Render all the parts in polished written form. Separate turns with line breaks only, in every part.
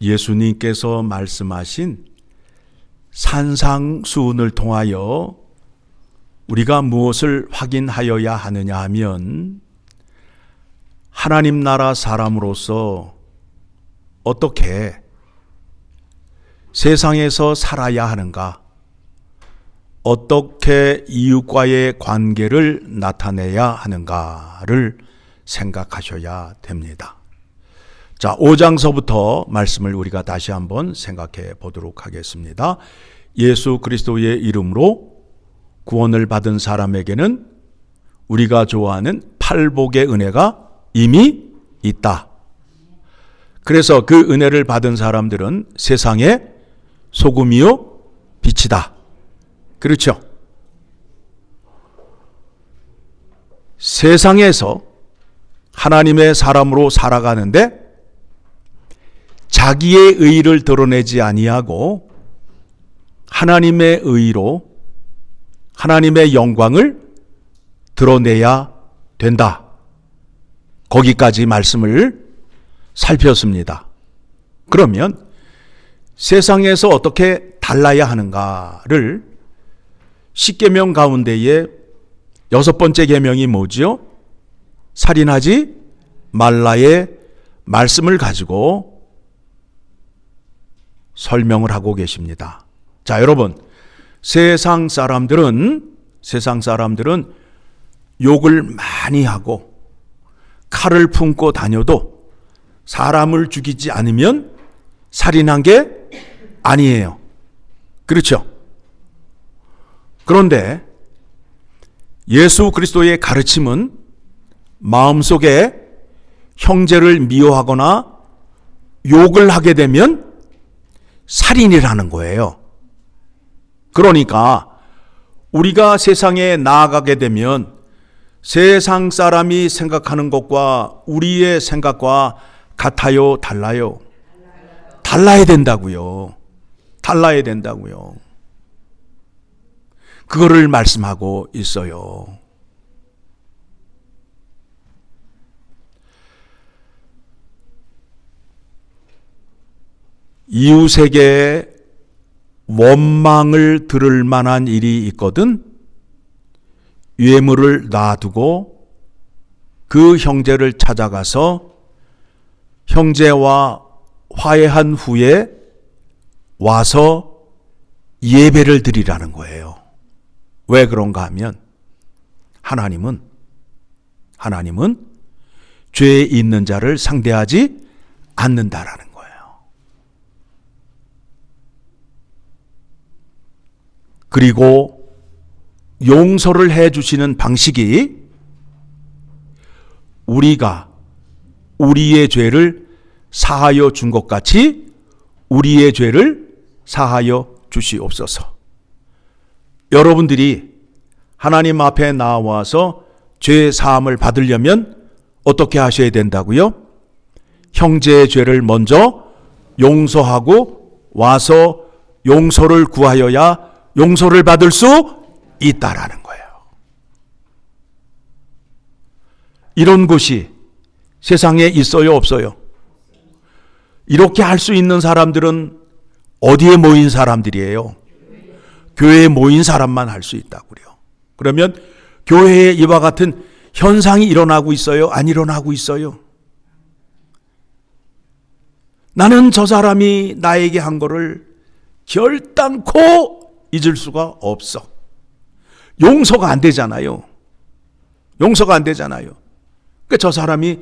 예수님께서 말씀하신 산상수훈을 통하여 우리가 무엇을 확인하여야 하느냐 하면 하나님 나라 사람으로서 어떻게 세상에서 살아야 하는가, 어떻게 이웃과의 관계를 나타내야 하는가를 생각하셔야 됩니다. 자, 5장서부터 말씀을 우리가 다시 한번 생각해 보도록 하겠습니다. 예수 그리스도의 이름으로 구원을 받은 사람에게는 우리가 좋아하는 팔복의 은혜가 이미 있다. 그래서 그 은혜를 받은 사람들은 세상의 소금이요 빛이다. 그렇죠? 세상에서 하나님의 사람으로 살아가는데 자기의 의를 드러내지 아니하고 하나님의 의로 하나님의 영광을 드러내야 된다. 거기까지 말씀을 살폈습니다. 그러면 세상에서 어떻게 달라야 하는가를 10계명 가운데에 6번째 계명이 뭐지요? 살인하지 말라의 말씀을 가지고 설명을 하고 계십니다. 자, 여러분, 세상 사람들은 욕을 많이 하고 칼을 품고 다녀도 사람을 죽이지 않으면 살인한 게 아니에요. 그렇죠? 그런데 예수 그리스도의 가르침은 마음속에 형제를 미워하거나 욕을 하게 되면 살인이라는 거예요. 그러니까 우리가 세상에 나아가게 되면 세상 사람이 생각하는 것과 우리의 생각과 같아요, 달라요? 달라야 된다고요. 달라야 된다고요. 그거를 말씀하고 있어요. 이웃에게 원망을 들을 만한 일이 있거든 유해물을 놔두고 그 형제를 찾아가서 형제와 화해한 후에 와서 예배를 드리라는 거예요. 왜 그런가 하면 하나님은 죄에 있는 자를 상대하지 않는다라는 거예요. 그리고 용서를 해 주시는 방식이 우리가 우리의 죄를 사하여 준 것 같이 우리의 죄를 사하여 주시옵소서. 여러분들이 하나님 앞에 나와서 죄 사함을 받으려면 어떻게 하셔야 된다고요? 형제의 죄를 먼저 용서하고 와서 용서를 구하여야 용서를 받을 수 있다라는 거예요. 이런 곳이 세상에 있어요, 없어요? 이렇게 할 수 있는 사람들은 어디에 모인 사람들이에요? 교회에 모인 사람만 할 수 있다고요. 그러면 교회에 이와 같은 현상이 일어나고 있어요? 안 일어나고 있어요? 나는 저 사람이 나에게 한 거를 결단코 잊을 수가 없어. 용서가 안 되잖아요. 용서가 안 되잖아요. 그러니까 저 사람이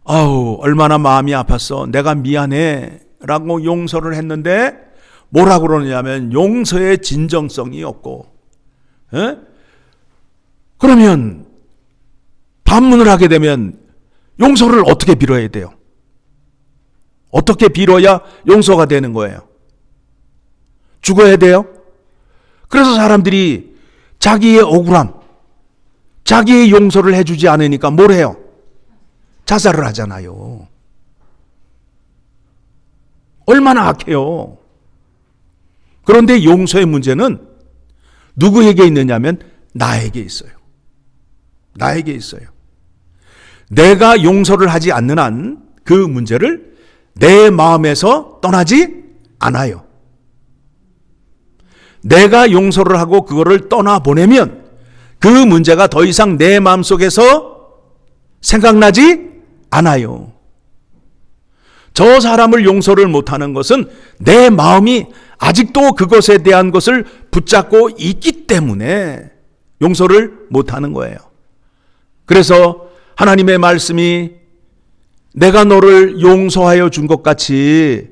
얼마나 마음이 아팠어. 내가 미안해 라고 용서를 했는데 뭐라고 그러냐면 용서의 진정성이 없고, 그러면 반문을 하게 되면 용서를 어떻게 빌어야 돼요? 어떻게 빌어야 용서가 되는 거예요? 죽어야 돼요? 그래서 사람들이 자기의 억울함, 자기의 용서를 해주지 않으니까 뭘 해요? 자살을 하잖아요. 얼마나 악해요. 그런데 용서의 문제는 누구에게 있느냐면 나에게 있어요. 나에게 있어요. 내가 용서를 하지 않는 한 그 문제를 내 마음에서 떠나지 않아요. 내가 용서를 하고 그거를 떠나보내면 그 문제가 더 이상 내 마음속에서 생각나지 않아요. 저 사람을 용서를 못하는 것은 내 마음이 아직도 그것에 대한 것을 붙잡고 있기 때문에 용서를 못하는 거예요. 그래서 하나님의 말씀이 내가 너를 용서하여 준 것 같이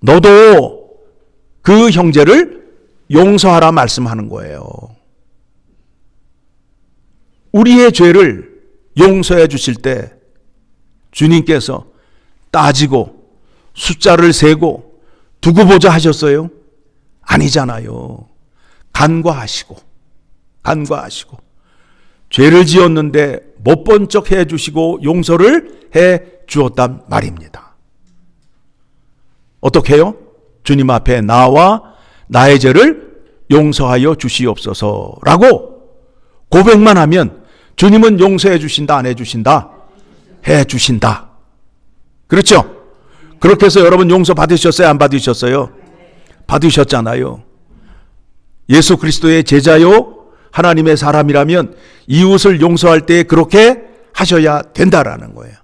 너도 그 형제를 용서하라 말씀하는 거예요. 우리의 죄를 용서해 주실 때 주님께서 따지고 숫자를 세고 두고 보자 하셨어요? 아니잖아요. 간과하시고 죄를 지었는데 못 본 척 해 주시고 용서를 해 주었단 말입니다. 어떻게 해요? 주님 앞에 나와 나의 죄를 용서하여 주시옵소서라고 고백만 하면 주님은 용서해 주신다, 안 해 주신다? 해 주신다. 그렇죠? 그렇게 해서 여러분 용서 받으셨어요? 안 받으셨어요? 받으셨잖아요. 예수 그리스도의 제자요, 하나님의 사람이라면 이웃을 용서할 때 그렇게 하셔야 된다라는 거예요.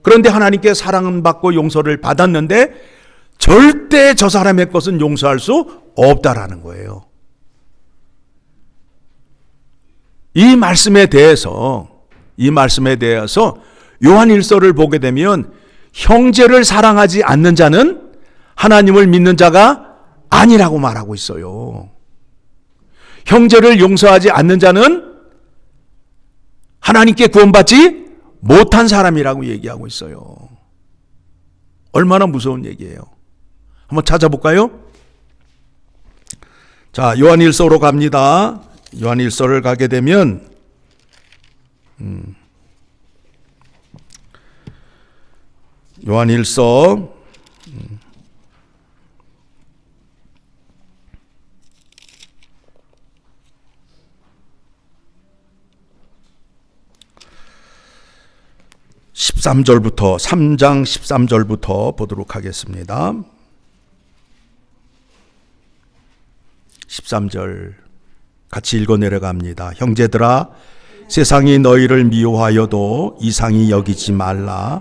그런데 하나님께 사랑은 받고 용서를 받았는데 절대 저 사람의 것은 용서할 수 없다라는 거예요. 이 말씀에 대해서 요한일서를 보게 되면 형제를 사랑하지 않는 자는 하나님을 믿는 자가 아니라고 말하고 있어요. 형제를 용서하지 않는 자는 하나님께 구원받지 못한 사람이라고 얘기하고 있어요. 얼마나 무서운 얘기예요. 한번 찾아볼까요? 자, 요한일서로 갑니다. 요한일서를 가게 되면 요한일서 13절부터 3장 13절부터 보도록 하겠습니다. 13절 같이 읽어 내려갑니다. 형제들아, 세상이 너희를 미워하여도 이상히 여기지 말라.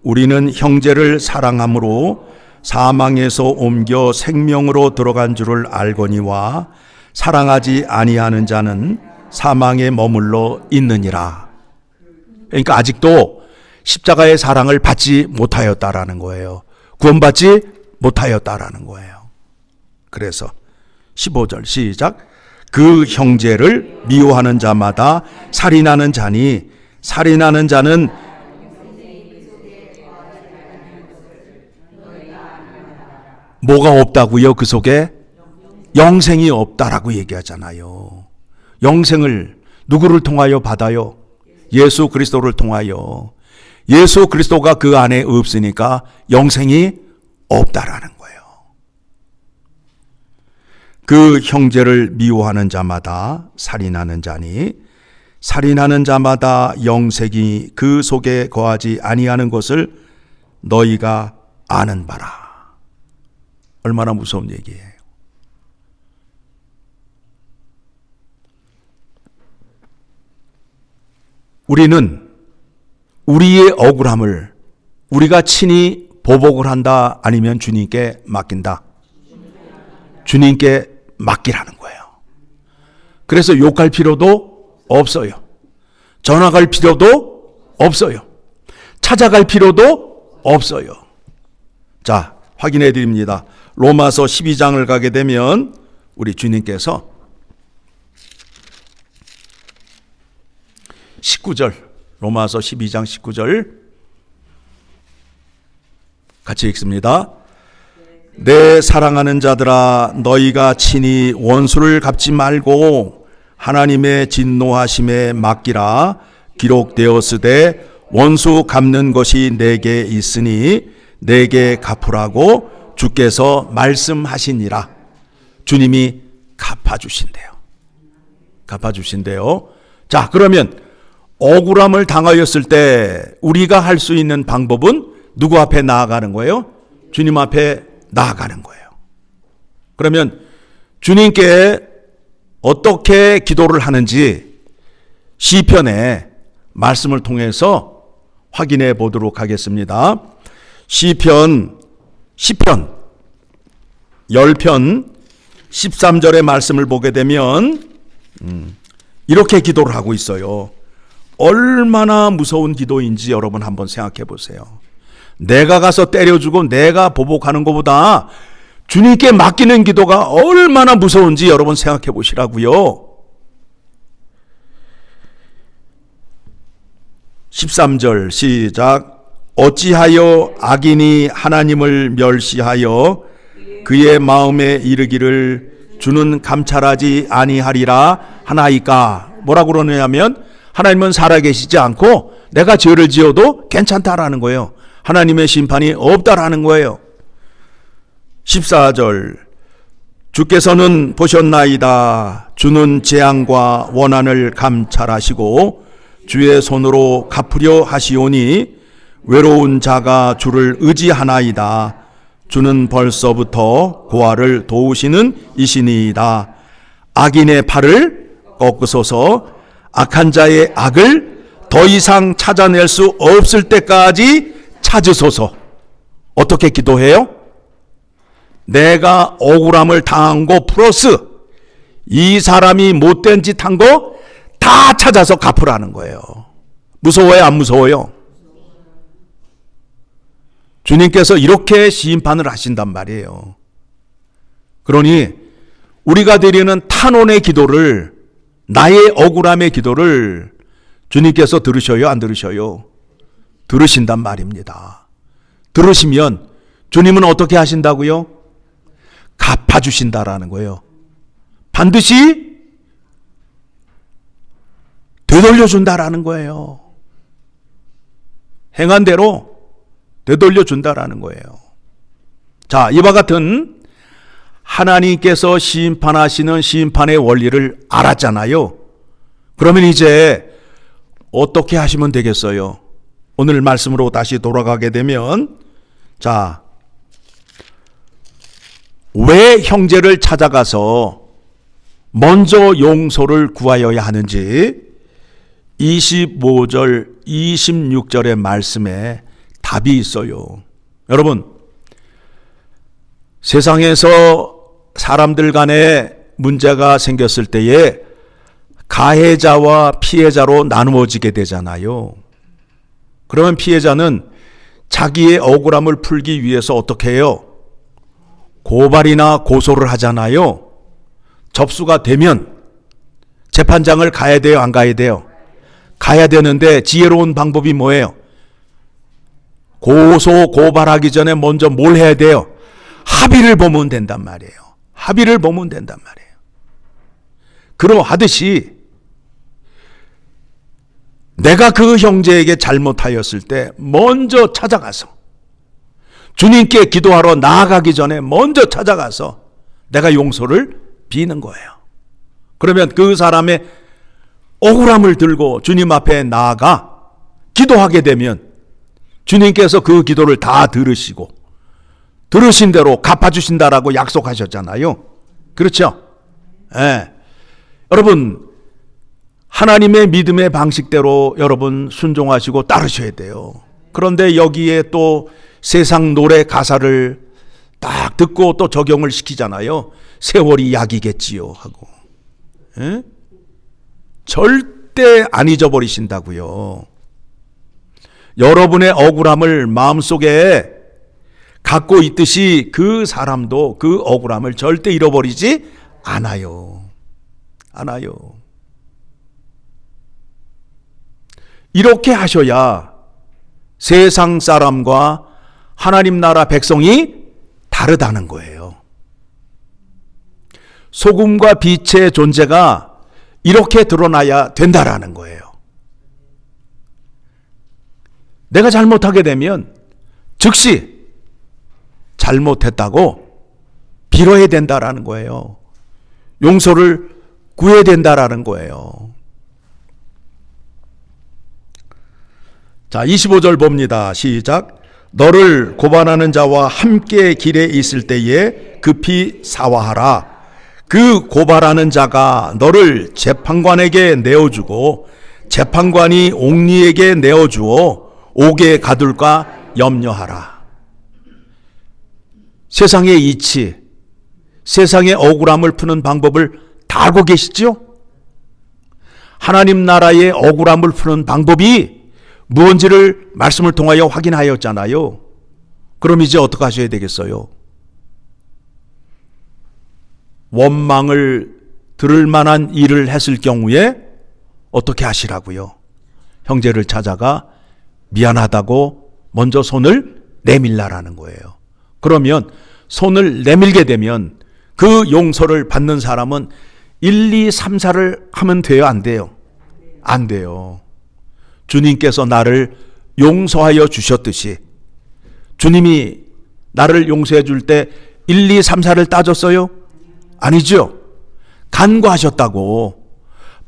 우리는 형제를 사랑함으로 사망에서 옮겨 생명으로 들어간 줄을 알거니와 사랑하지 아니하는 자는 사망에 머물러 있느니라. 그러니까 아직도 십자가의 사랑을 받지 못하였다라는 거예요. 구원받지 못하였다라는 거예요. 그래서 15절 시작. 그 형제를 미워하는 자마다 살인하는 자니 살인하는 자는 뭐가 없다고요? 그 속에 영생이 없다라고 얘기하잖아요. 영생을 누구를 통하여 받아요? 예수 그리스도를 통하여. 예수 그리스도가 그 안에 없으니까 영생이 없다라는 거예요. 그 형제를 미워하는 자마다 살인하는 자니 살인하는 자마다 영생이 그 속에 거하지 아니하는 것을 너희가 아는 바라. 얼마나 무서운 얘기예요. 우리는 우리의 억울함을 우리가 친히 보복을 한다, 아니면 주님께 맡긴다. 주님께 맡기라는 거예요. 그래서 욕할 필요도 없어요. 전화 갈 필요도 없어요. 찾아갈 필요도 없어요. 자, 확인해 드립니다. 로마서 12장을 가게 되면 우리 주님께서 19절, 로마서 12장 19절 같이 읽습니다. 내 사랑하는 자들아, 너희가 친히 원수를 갚지 말고 하나님의 진노하심에 맡기라. 기록되었으되 원수 갚는 것이 내게 있으니 내게 갚으라고 주께서 말씀하시니라. 주님이 갚아주신대요. 갚아주신대요. 자, 그러면 억울함을 당하였을 때 우리가 할 수 있는 방법은 누구 앞에 나아가는 거예요? 주님 앞에 나아가는 거예요. 그러면 주님께 어떻게 기도를 하는지 시편의 말씀을 통해서 확인해 보도록 하겠습니다. 시편 10편 13절의 말씀을 보게 되면 이렇게 기도를 하고 있어요. 얼마나 무서운 기도인지 여러분 한번 생각해 보세요. 내가 가서 때려주고 내가 보복하는 것보다 주님께 맡기는 기도가 얼마나 무서운지 여러분 생각해 보시라고요. 13절 시작. 어찌하여 악인이 하나님을 멸시하여 그의 마음에 이르기를 주는 감찰하지 아니하리라 하나이까. 뭐라고 그러냐면 하나님은 살아계시지 않고 내가 죄를 지어도 괜찮다라는 거예요. 하나님의 심판이 없다라는 거예요. 14절 주께서는 보셨나이다. 주는 재앙과 원한을 감찰하시고 주의 손으로 갚으려 하시오니 외로운 자가 주를 의지하나이다. 주는 벌써부터 고아를 도우시는 이시니이다. 악인의 팔을 꺾으소서. 악한 자의 악을 더 이상 찾아낼 수 없을 때까지 찾으소서. 어떻게 기도해요? 내가 억울함을 당한 거 플러스 이 사람이 못된 짓 한 거 다 찾아서 갚으라는 거예요. 무서워요? 안 무서워요? 주님께서 이렇게 심판을 하신단 말이에요. 그러니 우리가 드리는 탄원의 기도를, 나의 억울함의 기도를 주님께서 들으셔요? 안 들으셔요? 들으신단 말입니다. 들으시면 주님은 어떻게 하신다고요? 갚아주신다라는 거예요. 반드시 되돌려준다라는 거예요. 행한 대로 되돌려준다라는 거예요. 자, 이와 같은 하나님께서 심판하시는 심판의 원리를 알았잖아요. 그러면 이제 어떻게 하시면 되겠어요? 오늘 말씀으로 다시 돌아가게 되면, 자, 왜 형제를 찾아가서 먼저 용서를 구하여야 하는지 25절, 26절의 말씀에 답이 있어요. 여러분, 세상에서 사람들 간에 문제가 생겼을 때에 가해자와 피해자로 나누어지게 되잖아요. 그러면 피해자는 자기의 억울함을 풀기 위해서 어떻게 해요? 고발이나 고소를 하잖아요. 접수가 되면 재판장을 가야 돼요? 안 가야 돼요? 가야 되는데 지혜로운 방법이 뭐예요? 고소, 고발하기 전에 먼저 뭘 해야 돼요? 합의를 보면 된단 말이에요. 합의를 보면 된단 말이에요. 그러하듯이 내가 그 형제에게 잘못하였을 때 먼저 찾아가서 주님께 기도하러 나아가기 전에 먼저 찾아가서 내가 용서를 비는 거예요. 그러면 그 사람의 억울함을 들고 주님 앞에 나아가 기도하게 되면 주님께서 그 기도를 다 들으시고 들으신 대로 갚아주신다라고 약속하셨잖아요. 그렇죠? 예. 여러분, 하나님의 믿음의 방식대로 여러분 순종하시고 따르셔야 돼요. 그런데 여기에 또 세상 노래 가사를 딱 듣고 또 적용을 시키잖아요. 세월이 약이겠지요 하고. 예? 절대 안 잊어버리신다고요. 여러분의 억울함을 마음속에 갖고 있듯이 그 사람도 그 억울함을 절대 잃어버리지 않아요. 이렇게 하셔야 세상 사람과 하나님 나라 백성이 다르다는 거예요. 소금과 빛의 존재가 이렇게 드러나야 된다라는 거예요. 내가 잘못하게 되면 즉시 잘못했다고 빌어야 된다라는 거예요. 용서를 구해야 된다라는 거예요. 자, 25절 봅니다. 시작. 너를 고발하는 자와 함께 길에 있을 때에 급히 사화하라. 그 고발하는 자가 너를 재판관에게 내어주고 재판관이 옥리에게 내어주어 옥에 가둘까 염려하라. 세상의 이치, 세상의 억울함을 푸는 방법을 다 알고 계시죠? 하나님 나라의 억울함을 푸는 방법이 무언지를 말씀을 통하여 확인하였잖아요. 그럼 이제 어떻게 하셔야 되겠어요? 원망을 들을 만한 일을 했을 경우에 어떻게 하시라고요? 형제를 찾아가 미안하다고 먼저 손을 내밀라라는 거예요. 그러면 손을 내밀게 되면 그 용서를 받는 사람은 1, 2, 3, 4를 하면 돼요? 안 돼요? 안 돼요. 주님께서 나를 용서하여 주셨듯이 주님이 나를 용서해 줄 때 1, 2, 3, 4를 따졌어요? 아니죠. 간구하셨다고.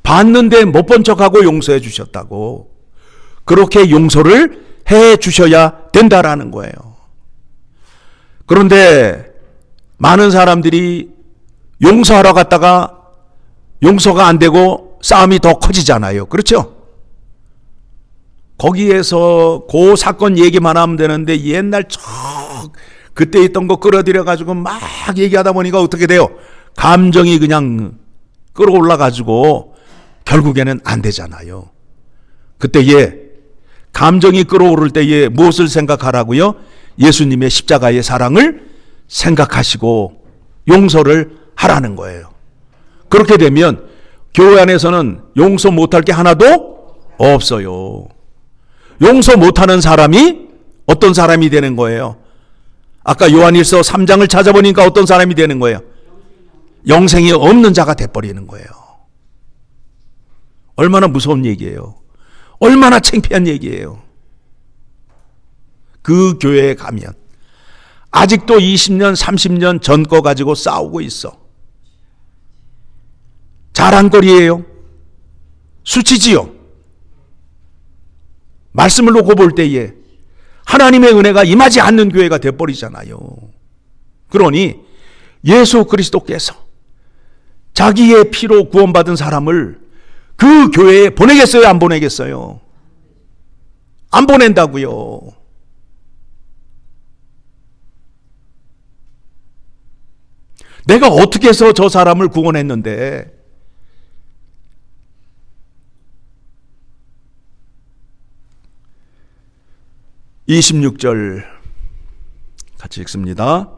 봤는데 못 본 척하고 용서해 주셨다고. 그렇게 용서를 해 주셔야 된다라는 거예요. 그런데 많은 사람들이 용서하러 갔다가 용서가 안 되고 싸움이 더 커지잖아요. 그렇죠? 거기에서 그 사건 얘기만 하면 되는데 옛날 그때 있던 거 끌어들여 가지고 막 얘기하다 보니까 어떻게 돼요? 감정이 그냥 끌어올라 가지고 결국에는 안 되잖아요. 그때에 감정이 끌어오를 때에 무엇을 생각하라고요? 예수님의 십자가의 사랑을 생각하시고 용서를 하라는 거예요. 그렇게 되면 교회 안에서는 용서 못할 게 하나도 없어요. 용서 못하는 사람이 어떤 사람이 되는 거예요? 아까 요한일서 3장을 찾아보니까 어떤 사람이 되는 거예요? 영생이 없는 자가 돼버리는 거예요. 얼마나 무서운 얘기예요. 얼마나 창피한 얘기예요. 그 교회에 가면 아직도 20년, 30년 전 거 가지고 싸우고 있어. 자랑거리예요. 수치지요. 말씀을 놓고 볼 때에 하나님의 은혜가 임하지 않는 교회가 되어버리잖아요. 그러니 예수 그리스도께서 자기의 피로 구원받은 사람을 그 교회에 보내겠어요? 안 보내겠어요? 안 보낸다고요. 내가 어떻게 해서 저 사람을 구원했는데 26절 같이 읽습니다.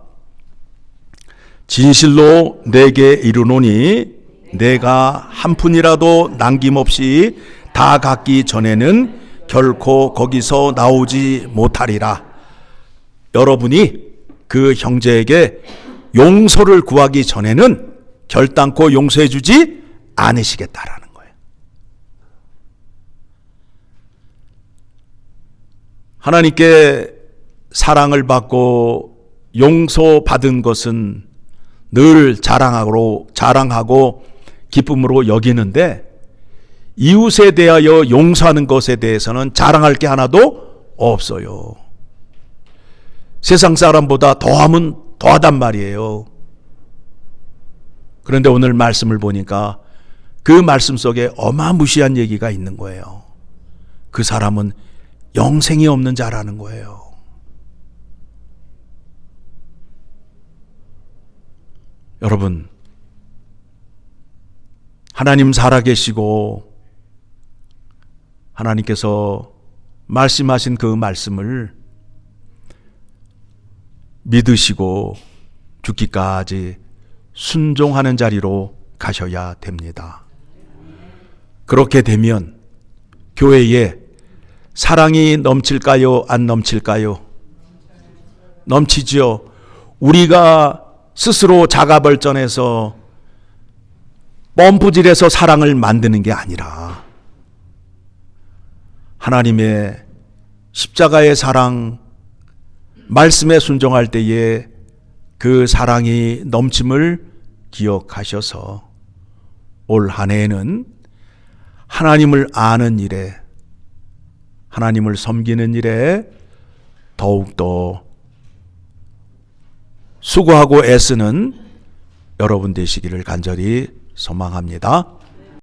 진실로 내게 이르노니 내가 한 푼이라도 남김없이 다 갚기 전에는 결코 거기서 나오지 못하리라. 여러분이 그 형제에게 용서를 구하기 전에는 결단코 용서해 주지 않으시겠다라는 거예요. 하나님께 사랑을 받고 용서받은 것은 늘 자랑하고 기쁨으로 여기는데 이웃에 대하여 용서하는 것에 대해서는 자랑할 게 하나도 없어요. 세상 사람보다 더하면 더하단 말이에요. 그런데 오늘 말씀을 보니까 그 말씀 속에 어마무시한 얘기가 있는 거예요. 그 사람은 영생이 없는 자라는 거예요. 여러분, 하나님 살아계시고 하나님께서 말씀하신 그 말씀을 믿으시고 죽기까지 순종하는 자리로 가셔야 됩니다. 그렇게 되면 교회에 사랑이 넘칠까요? 안 넘칠까요? 넘치죠. 우리가 스스로 자가벌전해서 뻔뿌질해서 사랑을 만드는 게 아니라 하나님의 십자가의 사랑, 말씀에 순종할 때에 그 사랑이 넘침을 기억하셔서 올 한 해에는 하나님을 아는 일에, 하나님을 섬기는 일에 더욱더 수고하고 애쓰는 여러분 되시기를 간절히 소망합니다.